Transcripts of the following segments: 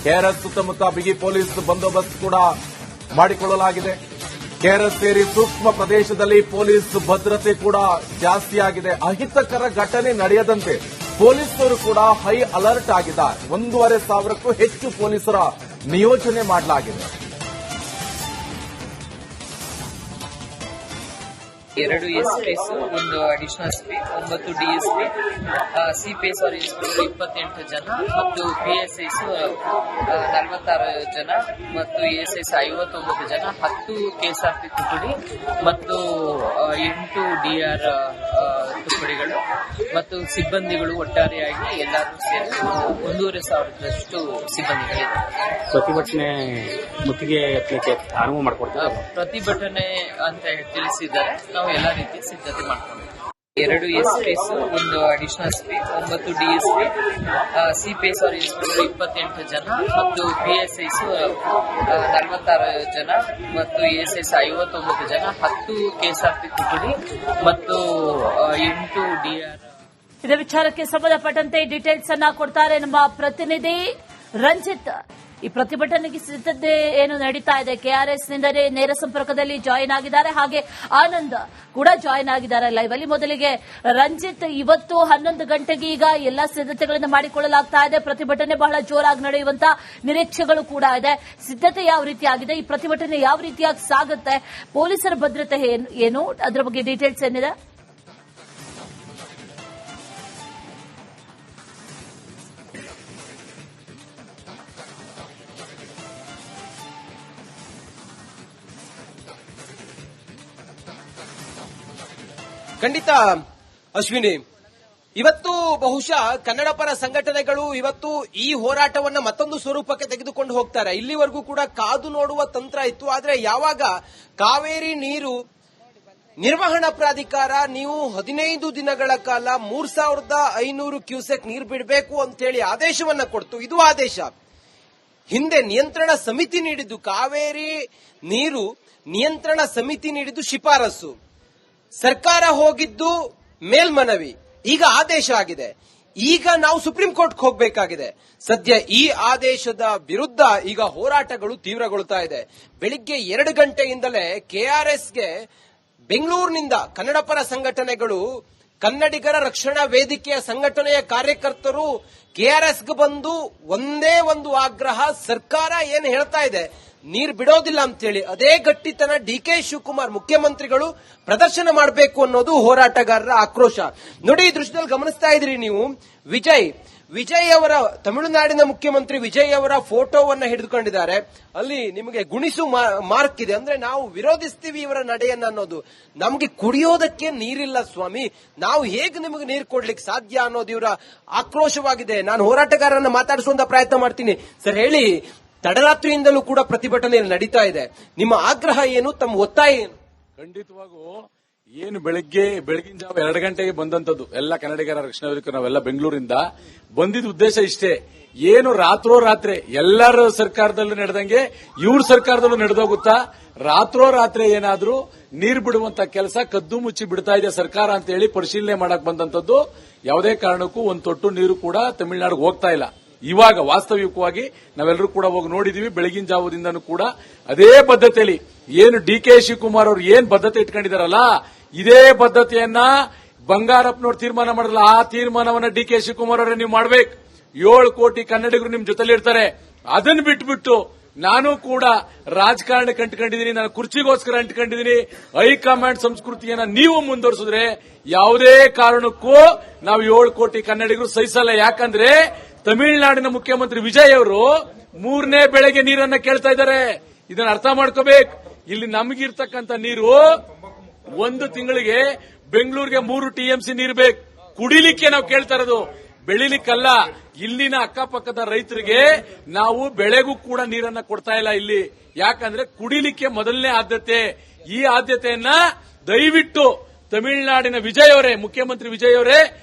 KRS ಸುತ್ತಮುತ್ತ ಬಿಗಿ police ಬಂದೋಬಸ್ತ್ ಕೂಡ ಮಾಡಿಕೊಳ್ಳಲಾಗಿದೆ. ಕೆಆರ್ಎಸ್ ಸೇರಿ ಸೂಕ್ಷ್ಮ ಪ್ರದೇಶದಲ್ಲಿ ಪೊಲೀಸ್ ಭದ್ರತೆ ಕೂಡ ಜಾಸ್ತಿಯಾಗಿದೆ. ಅಹಿತಕರ ಘಟನೆ ನಡೆಯದಂತೆ ಪೊಲೀಸರು ಕೂಡ ಹೈ ಅಲರ್ಟ್ ಆಗಿದ್ದಾರೆ. 1,500ಕ್ಕೂ ಹೆಚ್ಚು ಪೊಲೀಸರ ನಿಯೋಜನೆ ಮಾಡಲಾಗಿದೆ. 2 ಎಸ್ಪಿಸ್, 1 ಅಡಿಷನಲ್ ಎಸ್ಪಿ, 9 ಡಿಎಸ್ಪಿ, ಸಿಪಿಎಸ್ ಅವರು ಇನ್ಸ್ಪೆಕ್ಟರ್ 28 ಜನ ಮತ್ತು ಪಿಎಸ್ಐಸ್ 46 ಜನ ಮತ್ತು ಎಎಸ್ಐಸ್ 59 ಜನ, 10 ಕೆಎಸ್ಆರ್ಪಿ ತುಕಡಿ ಮತ್ತು 8 ಡಿಆರ್ ತುಕಡಿಗಳು ಮತ್ತು ಸಿಬ್ಬಂದಿಗಳು ಒಟ್ಟಾರೆಯಾಗಿ ಎಲ್ಲರೂ ಸೇರಿ 1,500ರಷ್ಟು ಸಿಬ್ಬಂದಿಗಳಿದೆ. ಪ್ರತಿಭಟನೆ ಮುತ್ತಿಗೆ ಹತ್ತಲಿಕ್ಕೆ ಅನುವು ಮಾಡಿಕೊಡ್ತಾರೆ. ಪ್ರತಿಭಟನೆ ಅಂತ ತಿಳಿಸಿದ್ದಾರೆ. ನಾವು ಎಲ್ಲಾ ರೀತಿಯ ಸಿದ್ಧತೆ ಮಾಡ್ಕೊಂಡಿದ್ದೀವಿ. 2 ಎಸ್ಪಿಸ್, 1 ಅಡಿಷನಲ್ ಎಸ್ಪಿ, 9 ಡಿಎಸ್ಪಿ, ಸಿಪಿಎಸ್ ಅವರು ಇನ್ಸ್ಪೆಕ್ಟರ್ 28 ಜನ ಮತ್ತು ಪಿಎಸ್ಐಸ್ 46 ಜನ ಮತ್ತು ಎಎಸ್ಐಸ್ 59 ಜನ, 10 ಕೆಎಸ್ಆರ್ಪಿ ತುಕಡಿ ಮತ್ತು 8 ಡಿಆರ್. ಇದೇ ವಿಚಾರಕ್ಕೆ ಸಂಬಂಧಪಟ್ಟಂತೆ ಡೀಟೇಲ್ಸ್ ಅನ್ನ ಕೊಡ್ತಾರೆ ನಮ್ಮ ಪ್ರತಿನಿಧಿ ರಂಜಿತ್. ಈ ಪ್ರತಿಭಟನೆಗೆ ಸಿದ್ಧತೆ ಏನು ನಡೀತಾ ಇದೆ? ಕೆಆರ್ಎಸ್ ನಿಂದಲೇ ನೇರ ಸಂಪರ್ಕದಲ್ಲಿ ಜಾಯಿನ್ ಆಗಿದ್ದಾರೆ, ಹಾಗೆ ಆನಂದ್ ಕೂಡ ಜಾಯಿನ್ ಆಗಿದ್ದಾರೆ ಲೈವ್ ಅಲ್ಲಿ. ಮೊದಲಿಗೆ ರಂಜಿತ್, ಇವತ್ತು 11 ಗಂಟೆಗೆ ಈಗ ಎಲ್ಲಾ ಸಿದ್ಧತೆಗಳನ್ನು ಮಾಡಿಕೊಳ್ಳಲಾಗ್ತಾ ಇದೆ. ಪ್ರತಿಭಟನೆ ಬಹಳ ಜೋರಾಗಿ ನಡೆಯುವಂತ ನಿರೀಕ್ಷೆಗಳು ಕೂಡ ಇದೆ. ಸಿದ್ಧತೆ ಯಾವ ರೀತಿ ಆಗಿದೆ? ಈ ಪ್ರತಿಭಟನೆ ಯಾವ ರೀತಿಯಾಗಿ ಸಾಗುತ್ತೆ? ಪೊಲೀಸರ ಭದ್ರತೆ ಏನು? ಅದರ ಬಗ್ಗೆ ಡೀಟೇಲ್ಸ್ ಏನಿದೆ? ಖಂಡಿತ ಅಶ್ವಿನಿ, ಇವತ್ತು ಬಹುಶಃ ಕನ್ನಡ ಪರ ಸಂಘಟನೆಗಳು ಇವತ್ತು ಈ ಹೋರಾಟವನ್ನ ಮತ್ತೊಂದು ಸ್ವರೂಪಕ್ಕೆ ತೆಗೆದುಕೊಂಡು ಹೋಗ್ತಾರೆ. ಇಲ್ಲಿವರೆಗೂ ಕೂಡ ಕಾದು ನೋಡುವ ತಂತ್ರ ಇತ್ತು. ಆದ್ರೆ ಯಾವಾಗ ಕಾವೇರಿ ನೀರು ನಿರ್ವಹಣಾ ಪ್ರಾಧಿಕಾರ ನೀವು 15 ದಿನಗಳ ಕಾಲ 3,500 ಕ್ಯೂಸೆಕ್ ನೀರು ಬಿಡಬೇಕು ಅಂತ ಹೇಳಿ ಆದೇಶವನ್ನ ಕೊಡ್ತು. ಇದು ಆದೇಶ. ಹಿಂದೆ ನಿಯಂತ್ರಣ ಸಮಿತಿ ನೀಡಿದ್ದು, ಕಾವೇರಿ ನೀರು ನಿಯಂತ್ರಣ ಸಮಿತಿ ನೀಡಿದ್ದು ಶಿಫಾರಸು, ಸರ್ಕಾರ ಹೋಗಿದ್ದು ಮೇಲ್ಮನವಿ, ಈಗ ಆದೇಶ ಆಗಿದೆ. ಈಗ ನಾವು ಸುಪ್ರೀಂ ಕೋರ್ಟ್ಗೆ ಹೋಗಬೇಕಾಗಿದೆ. ಸದ್ಯ ಈ ಆದೇಶದ ವಿರುದ್ಧ ಈಗ ಹೋರಾಟಗಳು ತೀವ್ರಗೊಳ್ತಾ ಇದೆ. ಬೆಳಿಗ್ಗೆ 2 ಗಂಟೆಯಿಂದಲೇ ಕೆಆರ್ಎಸ್ಗೆ ಬೆಂಗಳೂರಿನಿಂದ ಕನ್ನಡ ಪರ ಸಂಘಟನೆಗಳು, ಕನ್ನಡಿಗರ ರಕ್ಷಣಾ ವೇದಿಕೆಯ ಸಂಘಟನೆಯ ಕಾರ್ಯಕರ್ತರು ಕೆಆರ್ಎಸ್ಗೆ ಬಂದು ಒಂದೇ ಒಂದು ಆಗ್ರಹ, ಸರ್ಕಾರ ಏನು ಹೇಳ್ತಾ ಇದೆ ನೀರು ಬಿಡೋದಿಲ್ಲ ಅಂತೇಳಿ, ಅದೇ ಗಟ್ಟಿತನ ಡಿಕೆ ಶಿವಕುಮಾರ್ ಮುಖ್ಯಮಂತ್ರಿಗಳು ಪ್ರದರ್ಶನ ಮಾಡಬೇಕು ಅನ್ನೋದು ಹೋರಾಟಗಾರರ ಆಕ್ರೋಶ. ನೋಡಿ, ಈ ದೃಶ್ಯದಲ್ಲಿ ಗಮನಿಸ್ತಾ ಇದ್ರಿ ನೀವು, ವಿಜಯ್ ಅವರ, ತಮಿಳುನಾಡಿನ ಮುಖ್ಯಮಂತ್ರಿ ವಿಜಯ್ ಅವರ ಫೋಟೋವನ್ನ ಹಿಡಿದುಕೊಂಡಿದ್ದಾರೆ. ಅಲ್ಲಿ ನಿಮಗೆ ಗುಣಿಸು ಮಾರ್ಕ್ ಇದೆ. ಅಂದ್ರೆ ನಾವು ವಿರೋಧಿಸ್ತೀವಿ ಇವರ ನಡೆಯನ್ನ ಅನ್ನೋದು. ನಮ್ಗೆ ಕುಡಿಯೋದಕ್ಕೆ ನೀರಿಲ್ಲ ಸ್ವಾಮಿ, ನಾವು ಹೇಗೆ ನಿಮಗೆ ನೀರು ಕೊಡ್ಲಿಕ್ಕೆ ಸಾಧ್ಯ ಅನ್ನೋದು ಇವರ ಆಕ್ರೋಶವಾಗಿದೆ. ನಾನು ಹೋರಾಟಗಾರರನ್ನ ಮಾತಾಡಿಸುವಂತ ಪ್ರಯತ್ನ ಮಾಡ್ತೀನಿ. ಸರ್ ಹೇಳಿ, ತಡರಾತ್ರಿಯಿಂದಲೂ ಕೂಡ ಪ್ರತಿಭಟನೆ ನಡೀತಾ ಇದೆ. ನಿಮ್ಮ ಆಗ್ರಹ ಏನು, ತಮ್ಮ ಒತ್ತಾಯ ಏನು? ಖಂಡಿತವಾಗೂ ಏನು ಬೆಳಗಿನ ಜಾವ 2 ಗಂಟೆಗೆ ಬಂದಂತದ್ದು ಎಲ್ಲ ಕನ್ನಡಿಗರ ರಕ್ಷಣಾ ವೇದಿಕೆ ನಾವೆಲ್ಲ ಬೆಂಗಳೂರಿಂದ ಬಂದಿದ್ದ ಉದ್ದೇಶ ಇಷ್ಟೇ. ಏನು ರಾತ್ರೋರಾತ್ರಿ ಎಲ್ಲರ ಸರ್ಕಾರದಲ್ಲೂ ನಡೆದಂಗೆ ಇವ್ರ ಸರ್ಕಾರದಲ್ಲೂ ನಡೆದೋಗುತ್ತಾ, ರಾತ್ರೋರಾತ್ರಿ ಏನಾದ್ರೂ ನೀರು ಬಿಡುವಂತ ಕೆಲಸ ಕದ್ದು ಮುಚ್ಚಿ ಬಿಡ್ತಾ ಇದೆ ಸರ್ಕಾರ ಅಂತ ಹೇಳಿ ಪರಿಶೀಲನೆ ಮಾಡಕ್ ಬಂದಂತದ್ದು. ಯಾವುದೇ ಕಾರಣಕ್ಕೂ ಒಂದು ತೊಟ್ಟು ನೀರು ಕೂಡ ತಮಿಳುನಾಡಿಗೆ ಹೋಗ್ತಾ ಇಲ್ಲ. ಇವಾಗ ವಾಸ್ತವಿಕವಾಗಿ ನಾವೆಲ್ಲರೂ ಕೂಡ ಹೋಗಿ ನೋಡಿದೀವಿ. ಬೆಳಗಿನ ಜಾವದಿಂದನೂ ಕೂಡ ಅದೇ ಪದ್ಧತಿಯಲ್ಲಿ ಏನು ಡಿಕೆ ಶಿವಕುಮಾರ್ ಅವರು ಏನ್ ಬದ್ಧತೆ ಇಟ್ಕೊಂಡಿದಾರಲ್ಲ, ಇದೇ ಪದ್ಧತಿಯನ್ನ ಬಂಗಾರಪ್ಪನವ್ರು ತೀರ್ಮಾನ ಮಾಡಿದ್ರಲ್ಲ, ಆ ತೀರ್ಮಾನವನ್ನ ಡಿಕೆ ಶಿವಕುಮಾರ್ ಅವರೇ ನೀವು ಮಾಡ್ಬೇಕು. 7 ಕೋಟಿ ಕನ್ನಡಿಗರು ನಿಮ್ ಜೊತೆಲಿರ್ತಾರೆ. ಅದನ್ನ ಬಿಟ್ಬಿಟ್ಟು ನಾನು ಕೂಡ ರಾಜಕಾರಣಕ್ಕೆ ಅಂಟ್ಕೊಂಡಿದ್ದೀನಿ, ನಾನು ಕುರ್ಚಿಗೋಸ್ಕರ ಅಂಟ್ಕೊಂಡಿದ್ದೀನಿ, ಹೈಕಮಾಂಡ್ ಸಂಸ್ಕೃತಿಯನ್ನ ನೀವು ಮುಂದುವರಿಸಿದ್ರೆ ಯಾವುದೇ ಕಾರಣಕ್ಕೂ ನಾವು 7 ಕೋಟಿ ಕನ್ನಡಿಗರು ಸಹಿಸಲ್ಲ. ಯಾಕಂದ್ರೆ ತಮಿಳುನಾಡಿನ ಮುಖ್ಯಮಂತ್ರಿ ವಿಜಯ್ ಅವರು 3ನೇ ಬೆಳೆಗೆ ನೀರನ್ನ ಕೇಳ್ತಾ ಇದ್ದಾರೆ. ಇದನ್ನ ಅರ್ಥ ಮಾಡ್ಕೋಬೇಕು. ಇಲ್ಲಿ ನಮಗಿರ್ತಕ್ಕಂಥ ನೀರು 1 ತಿಂಗಳಿಗೆ ಬೆಂಗಳೂರಿಗೆ 3 ಟಿಎಂಸಿ ನೀರು ಬೇಕು. ಕುಡಿಲಿಕ್ಕೆ ನಾವು ಕೇಳ್ತಾ ಇರೋದು, ಬೆಳಿಲಿಕ್ಕಲ್ಲ. ಇಲ್ಲಿನ ಅಕ್ಕಪಕ್ಕದ ರೈತರಿಗೆ ನಾವು ಬೆಳೆಗೂ ಕೂಡ ನೀರನ್ನ ಕೊಡ್ತಾ ಇಲ್ಲ ಇಲ್ಲಿ. ಯಾಕಂದ್ರೆ ಕುಡಿಲಿಕ್ಕೆ ಮೊದಲನೇ ಆದ್ಯತೆ. ಈ ಆದ್ಯತೆಯನ್ನ ದಯವಿಟ್ಟು ತಮಿಳುನಾಡಿನ ವಿಜಯ್ ಅವರೇ, ಮುಖ್ಯಮಂತ್ರಿ ವಿಜಯ್ ಅವರೇ,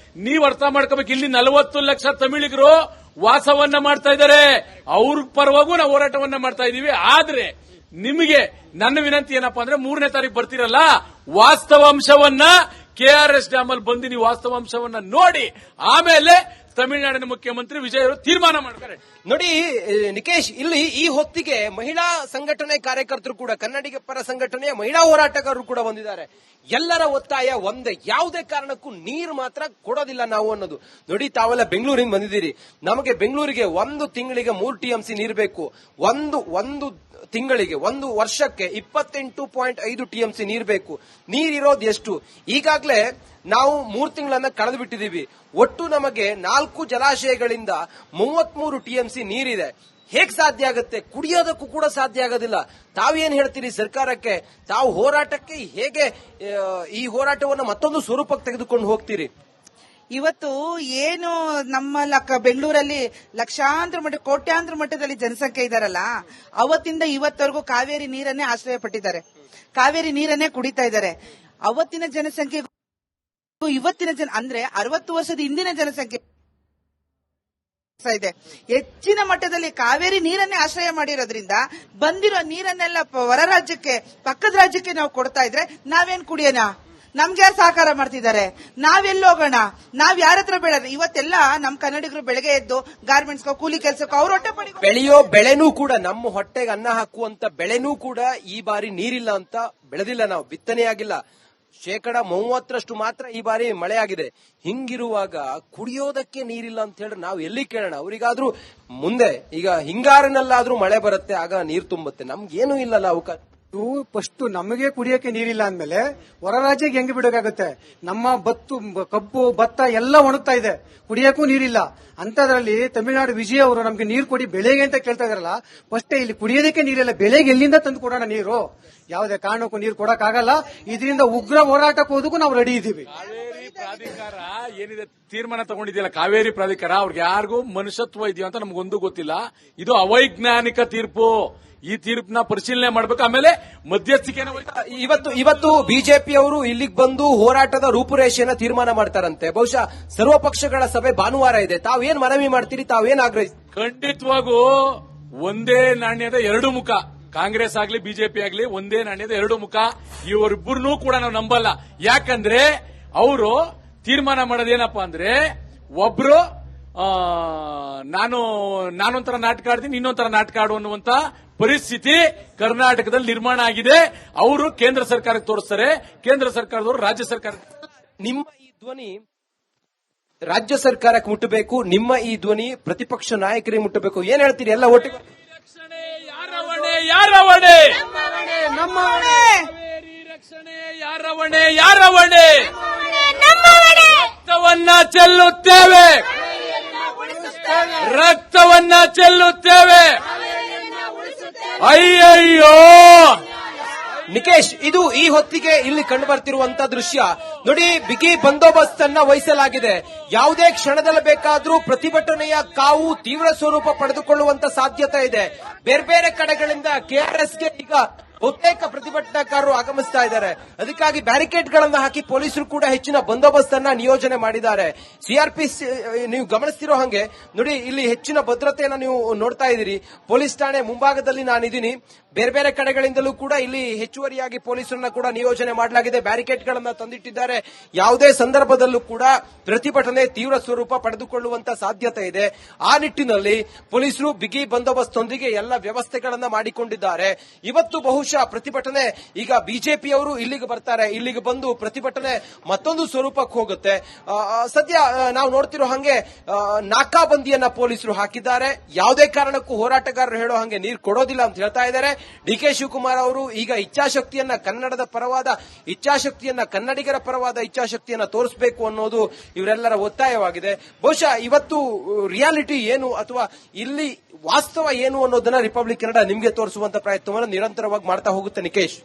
ನೀವು ಅರ್ಥ ಮಾಡ್ಕೋಬೇಕು. ಇಲ್ಲಿ 40 ಲಕ್ಷ ತಮಿಳಿಗರು ವಾಸವನ್ನ ಮಾಡ್ತಾ ಇದ್ದಾರೆ. ಅವ್ರ ಪರವಾಗೂ ನಾವು ಹೋರಾಟವನ್ನ ಮಾಡ್ತಾ ಇದೀವಿ. ಆದ್ರೆ ನಿಮಗೆ ನನ್ನ ವಿನಂತಿ ಏನಪ್ಪಾ ಅಂದ್ರೆ, 3ನೇ ತಾರೀಕು ಬರ್ತಿರಲ್ಲ, ವಾಸ್ತವಾಂಶವನ್ನ ಕೆಆರ್ಎಸ್ ಡ್ಯಾಮ್ ಅಲ್ಲಿ ಬಂದು ನೀವು ವಾಸ್ತವಾಂಶವನ್ನ ನೋಡಿ ಆಮೇಲೆ ತಮಿಳುನಾಡಿನ ಮುಖ್ಯಮಂತ್ರಿ ವಿಜಯ್ ಅವರು ತೀರ್ಮಾನ ಮಾಡ್ತಾರೆ. ನೋಡಿ ನಿಕೇಶ್, ಇಲ್ಲಿ ಈ ಹೊತ್ತಿಗೆ ಮಹಿಳಾ ಸಂಘಟನೆ ಕಾರ್ಯಕರ್ತರು ಕೂಡ, ಕನ್ನಡಿಗ ಪರ ಸಂಘಟನೆಯ ಮಹಿಳಾ ಹೋರಾಟಗಾರರು ಕೂಡ ಬಂದಿದ್ದಾರೆ. ಎಲ್ಲರ ಒತ್ತಾಯ ಒಂದೇ, ಯಾವುದೇ ಕಾರಣಕ್ಕೂ ನೀರು ಮಾತ್ರ ಕೊಡೋದಿಲ್ಲ ನಾವು ಅನ್ನೋದು. ನೋಡಿ, ತಾವೆಲ್ಲ ಬೆಂಗಳೂರಿಂದ ಬಂದಿದ್ದೀರಿ. ನಮಗೆ ಬೆಂಗಳೂರಿಗೆ ಒಂದು ತಿಂಗಳಿಗೆ 3 TMC ನೀರು ಬೇಕು. ಒಂದು ತಿಂಗಳಿಗೆ, ಒಂದು ವರ್ಷಕ್ಕೆ 28.5 TMC ನೀರು ಬೇಕು. ನೀರಿರೋದು ಎಷ್ಟು? ಈಗಾಗಲೇ ನಾವು 3 ತಿಂಗಳನ್ನ ಕಳೆದು ಬಿಟ್ಟಿದ್ದೀವಿ. ಒಟ್ಟು ನಮಗೆ 4 ಜಲಾಶಯಗಳಿಂದ 33 TMC ನೀರಿದೆ. ಹೇಗ್ ಸಾಧ್ಯ ಆಗುತ್ತೆ? ಕುಡಿಯೋದಕ್ಕೂ ಕೂಡ ಸಾಧ್ಯ ಆಗೋದಿಲ್ಲ. ತಾವೇನ್ ಹೇಳ್ತೀರಿ ಸರ್ಕಾರಕ್ಕೆ? ತಾವು ಹೋರಾಟಕ್ಕೆ ಹೇಗೆ ಈ ಹೋರಾಟವನ್ನು ಮತ್ತೊಂದು ಸ್ವರೂಪಕ್ಕೆ ತೆಗೆದುಕೊಂಡು ಹೋಗ್ತೀರಿ? ಇವತ್ತು ಏನು ನಮ್ಮ ಬೆಂಗಳೂರಲ್ಲಿ ಲಕ್ಷಾಂತರ ಮಟ್ಟ, ಕೋಟ್ಯಾಂತರ ಮಟ್ಟದಲ್ಲಿ ಜನಸಂಖ್ಯೆ ಇದಾರಲ್ಲ, ಅವತ್ತಿಂದ ಇವತ್ತವರೆಗೂ ಕಾವೇರಿ ನೀರನ್ನೇ ಆಶ್ರಯ ಪಟ್ಟಿದ್ದಾರೆ, ಕಾವೇರಿ ನೀರನ್ನೇ ಕುಡಿತಾ ಇದ್ದಾರೆ. ಅವತ್ತಿನ ಜನಸಂಖ್ಯೆ ಇವತ್ತಿನ ಅಂದ್ರೆ 60 ವರ್ಷದ ಹಿಂದಿನ ಜನಸಂಖ್ಯೆ ಇದೆ. ಹೆಚ್ಚಿನ ಮಟ್ಟದಲ್ಲಿ ಕಾವೇರಿ ನೀರನ್ನೇ ಆಶ್ರಯ ಮಾಡಿರೋದ್ರಿಂದ ಬಂದಿರೋ ನೀರನ್ನೆಲ್ಲ ಹೊರ ರಾಜ್ಯಕ್ಕೆ, ಪಕ್ಕದ ರಾಜ್ಯಕ್ಕೆ ನಾವು ಕೊಡ್ತಾ ಇದ್ರೆ ನಾವೇನ್ ಕುಡಿಯೋಣ? ನಮ್ಗೆ ಯಾರು ಸಹಕಾರ ಮಾಡ್ತಿದ್ದಾರೆ? ನಾವೆಲ್ಲೋಗೋಣ? ನಾವ್ ಯಾರ ಹತ್ರ ಬೆಳೆದ್ರೆ? ಇವತ್ತೆಲ್ಲ ನಮ್ ಕನ್ನಡಿಗರು ಬೆಳಗ್ಗೆ ಎದ್ದು ಗಾರ್ಮೆಂಟ್ಸ್ಗೋ, ಕೂಲಿ ಕೆಲಸಕ್ಕೋ ಅವ್ರ ಹೊಟ್ಟೆ ಬೆಳೆಯೋ ಬೆಳೆನೂ ಕೂಡ, ನಮ್ಮ ಹೊಟ್ಟೆಗೆ ಅನ್ನ ಹಾಕುವಂತ ಬೆಳೆನೂ ಕೂಡ ಈ ಬಾರಿ ನೀರಿಲ್ಲ ಅಂತ ಬೆಳೆದಿಲ್ಲ, ನಾವು ಬಿತ್ತನೆಯಾಗಿಲ್ಲ. 30% ಮಾತ್ರ ಈ ಬಾರಿ ಮಳೆ ಆಗಿದೆ. ಹಿಂಗಿರುವಾಗ ಕುಡಿಯೋದಕ್ಕೆ ನೀರಿಲ್ಲ ಅಂತ ಹೇಳಿ ನಾವು ಎಲ್ಲಿ ಕೇಳೋಣ? ಅವರಿಗಾದ್ರೂ ಮುಂದೆ ಈಗ ಹಿಂಗಾರಿನಲ್ಲಾದ್ರೂ ಮಳೆ ಬರುತ್ತೆ, ಆಗ ನೀರು ತುಂಬುತ್ತೆ. ನಮ್ಗೇನು ಇಲ್ಲಲ್ಲ ಅವಕಾಶ. ಫಸ್ಟ್ ನಮಗೆ ಕುಡಿಯೋಕೆ ನೀರಿಲ್ಲ ಅಂದ್ಮೇಲೆ ಹೊರ ರಾಜ್ಯಕ್ಕೆ ಹೆಂಗೆ ಬಿಡೋಕಾಗುತ್ತೆ? ನಮ್ಮ ಕಬ್ಬು ಭತ್ತ ಎಲ್ಲ ಒಣಗ್ತಾ ಇದೆ, ಕುಡಿಯೋಕ್ಕೂ ನೀರಿಲ್ಲ. ಅಂತದ್ರಲ್ಲಿ ತಮಿಳುನಾಡು ವಿಜಯ್ ಅವರು ನಮ್ಗೆ ನೀರು ಕೊಡಿ ಬೆಳೆಗೆ ಅಂತ ಕೇಳ್ತಾ ಇದಾರಲ್ಲ. ಫಸ್ಟ್ ಇಲ್ಲಿ ಕುಡಿಯೋದಕ್ಕೆ ನೀರಿಲ್ಲ, ಬೆಳೆಗೆ ಎಲ್ಲಿಂದ ತಂದು ಕೊಡೋಣ ನೀರು? ಯಾವುದೇ ಕಾರಣಕ್ಕೂ ನೀರು ಕೊಡಕ್ಕಾಗಲ್ಲ. ಇದರಿಂದ ಉಗ್ರ ಹೋರಾಟಕ್ಕೆ ಹೋದಕ್ಕೂ ನಾವು ರೆಡಿ ಇದ್ದೀವಿ. ಕಾವೇರಿ ಪ್ರಾಧಿಕಾರ ಏನಿದೆ ತೀರ್ಮಾನ ತಗೊಂಡಿದೆಯಲ್ಲ, ಕಾವೇರಿ ಪ್ರಾಧಿಕಾರ, ಅವ್ರಿಗೆ ಯಾರಿಗೂ ಮನುಷ್ಯತ್ವ ಇದೆಯೋ ಅಂತ ನಮ್ಗೊಂದು ಗೊತ್ತಿಲ್ಲ. ಇದು ಅವೈಜ್ಞಾನಿಕ ತೀರ್ಪು. ಈ ತೀರ್ಪನ್ನ ಪರಿಶೀಲನೆ ಮಾಡಬೇಕು. ಆಮೇಲೆ ಮಧ್ಯಸ್ಥಿಕೆನ ಇವತ್ತು ಬಿಜೆಪಿ ಅವರು ಇಲ್ಲಿಗೆ ಬಂದು ಹೋರಾಟದ ರೂಪುರೇಷೆಯನ್ನ ತೀರ್ಮಾನ ಮಾಡ್ತಾರಂತೆ. ಬಹುಶಃ ಸರ್ವಪಕ್ಷಗಳ ಸಭೆ ಭಾನುವಾರ ಇದೆ. ತಾವೇನ್ ಮನವಿ ಮಾಡ್ತೀರಿ? ತಾವೇನ್ ಆಗ್ರಹಿಸ್ತೀರಿ? ಖಂಡಿತವಾಗೂ ಒಂದೇ ನಾಣ್ಯದ ಎರಡು ಮುಖ. ಕಾಂಗ್ರೆಸ್ ಆಗ್ಲಿ ಬಿಜೆಪಿ ಆಗ್ಲಿ ಒಂದೇ ನಾಣ್ಯದ ಎರಡು ಮುಖ. ಇವರಿಬ್ಬರನ್ನೂ ಕೂಡ ನಾವು ನಂಬಲ್ಲ. ಯಾಕಂದ್ರೆ ಅವರು ತೀರ್ಮಾನ ಮಾಡೋದೇನಪ್ಪಾ ಅಂದ್ರೆ, ಒಬ್ರು ನಾನೊಂಥರ ನಾಟಕ ಆಡ್ತೀನಿ, ಇನ್ನೊಂಥರ ನಾಟಕ ಆಡು ಅನ್ನುವಂತ ಪರಿಸ್ಥಿತಿ ಕರ್ನಾಟಕದಲ್ಲಿ ನಿರ್ಮಾಣ ಆಗಿದೆ. ಅವರು ಕೇಂದ್ರ ಸರ್ಕಾರಕ್ಕೆ ತೋರಿಸ್ತಾರೆ, ಕೇಂದ್ರ ಸರ್ಕಾರದವರು ರಾಜ್ಯ ಸರ್ಕಾರ. ನಿಮ್ಮ ಈ ಧ್ವನಿ ರಾಜ್ಯ ಸರ್ಕಾರಕ್ಕೆ ಮುಟ್ಟಬೇಕು, ನಿಮ್ಮ ಈ ಧ್ವನಿ ಪ್ರತಿಪಕ್ಷ ನಾಯಕರಿಗೆ ಮುಟ್ಟಬೇಕು. ಏನ್ ಹೇಳ್ತೀರಿ? ಎಲ್ಲ ಒಟ್ಟಿಗೆ ಯಾರ ಹೊಣೆ? ನಮ್ಮ ಹೊಣೆ. ಕಾವೇರಿ ರಕ್ಷಣೆ ಯಾರ ಹೊಣೆ? ಯಾರ ಹೊಣೆ? ರಕ್ತವನ್ನ ಚೆಲ್ಲುತ್ತೇವೆ, ರಕ್ತವನ್ನ ಚೆಲ್ಲುತ್ತೇವೆ. ಅಯ್ಯಯ್ಯೋ ನಿಕೇಶ್, ಇದು ಈ ಹೊತ್ತಿಗೆ ಇಲ್ಲಿ ಕಂಡು ಬರ್ತಿರುವಂತ ದೃಶ್ಯ ನೋಡಿ. ಬಿಗಿ ಬಂದೋಬಸ್ತ್ ಅನ್ನ ವಹಿಸಲಾಗಿದೆ. ಯಾವುದೇ ಕ್ಷಣದಲ್ಲಿ ಬೇಕಾದ್ರೂ ಪ್ರತಿಭಟನೆಯ ಕಾವು ತೀವ್ರ ಸ್ವರೂಪ ಪಡೆದುಕೊಳ್ಳುವಂತ ಸಾಧ್ಯತೆ ಇದೆ. ಬೇರೆ ಬೇರೆ ಕಡೆಗಳಿಂದ ಕೆಆರ್ಎಸ್ಗೆ ಈಗ ಬಹುತೇಕ ಪ್ರತಿಭಟನಾಕಾರರು ಆಗಮಿಸ್ತಾ ಇದ್ದಾರೆ. ಅದಕ್ಕಾಗಿ ಬ್ಯಾರಿಕೇಡ್ಗಳನ್ನು ಹಾಕಿ ಪೊಲೀಸರು ಕೂಡ ಹೆಚ್ಚಿನ ಬಂದೋಬಸ್ತ್ ಅನ್ನ ನಿಯೋಜನೆ ಮಾಡಿದ್ದಾರೆ. ಸಿಆರ್ಪಿ ನೀವು ಗಮನಿಸ್ತಿರೋ ಹಾಗೆ ನೋಡಿ, ಇಲ್ಲಿ ಹೆಚ್ಚಿನ ಭದ್ರತೆಯನ್ನು ನೀವು ನೋಡ್ತಾ ಇದ್ದೀರಿ. ಪೊಲೀಸ್ ಠಾಣೆ ಮುಂಭಾಗದಲ್ಲಿ ನಾನಿದ್ದೀನಿ. ಬೇರೆ ಬೇರೆ ಕಡೆಗಳಿಂದಲೂ ಕೂಡ ಇಲ್ಲಿ ಹೆಚ್ಚುವರಿಯಾಗಿ ಪೊಲೀಸರನ್ನ ಕೂಡ ನಿಯೋಜನೆ ಮಾಡಲಾಗಿದೆ. ಬ್ಯಾರಿಕೇಡ್ಗಳನ್ನು ತಂದಿಟ್ಟಿದ್ದಾರೆ. ಯಾವುದೇ ಸಂದರ್ಭದಲ್ಲೂ ಕೂಡ ಪ್ರತಿಭಟನೆ ತೀವ್ರ ಸ್ವರೂಪ ಪಡೆದುಕೊಳ್ಳುವಂತ ಸಾಧ್ಯತೆ ಇದೆ. ಆ ನಿಟ್ಟಿನಲ್ಲಿ ಪೊಲೀಸರು ಬಿಗಿ ಬಂದೋಬಸ್ತ್ನೊಂದಿಗೆ ಎಲ್ಲ ವ್ಯವಸ್ಥೆಗಳನ್ನ ಮಾಡಿಕೊಂಡಿದ್ದಾರೆ. ಇವತ್ತು ಬಹುಶಃ ಪ್ರತಿಭಟನೆ ಈಗ ಬಿಜೆಪಿಯವರು ಇಲ್ಲಿಗೆ ಬರ್ತಾರೆ. ಇಲ್ಲಿಗೆ ಬಂದು ಪ್ರತಿಭಟನೆ ಮತ್ತೊಂದು ಸ್ವರೂಪಕ್ಕೆ ಹೋಗುತ್ತೆ. ಸದ್ಯ ನಾವು ನೋಡ್ತಿರೋ ಹಾಗೆ ನಾಕಾಬಂದಿಯನ್ನ ಪೊಲೀಸರು ಹಾಕಿದ್ದಾರೆ. ಯಾವುದೇ ಕಾರಣಕ್ಕೂ ಹೋರಾಟಗಾರರು ಹೇಳೋ ಹಾಗೆ ನೀರು ಕೊಡೋದಿಲ್ಲ ಅಂತ ಹೇಳ್ತಾ ಇದ್ದಾರೆ. ಡಿಕೆ ಶಿವಕುಮಾರ್ ಅವರು ಈಗ ಇಚ್ಛಾಶಕ್ತಿಯನ್ನ, ಕನ್ನಡದ ಪರವಾದ ಇಚ್ಛಾಶಕ್ತಿಯನ್ನ, ಕನ್ನಡಿಗರ ಪರವಾದ ಇಚ್ಛಾಶಕ್ತಿಯನ್ನ ತೋರಿಸಬೇಕು ಅನ್ನೋದು ಇವರೆಲ್ಲರ ಒತ್ತಾಯವಾಗಿದೆ. ಬಹುಶಃ ಇವತ್ತು ರಿಯಾಲಿಟಿ ಏನು ಅಥವಾ ಇಲ್ಲಿ ವಾಸ್ತವ ಏನು ಅನ್ನೋದನ್ನ ರಿಪಬ್ಲಿಕ್ ಕನ್ನಡ ನಿಮಗೆ ತೋರಿಸುವಂತ ಪ್ರಯತ್ನವನ್ನು ನಿರಂತರವಾಗಿ ಮಾಡ್ತಾ ಹೋಗುತ್ತೆ. ನಿಕೇಶ್.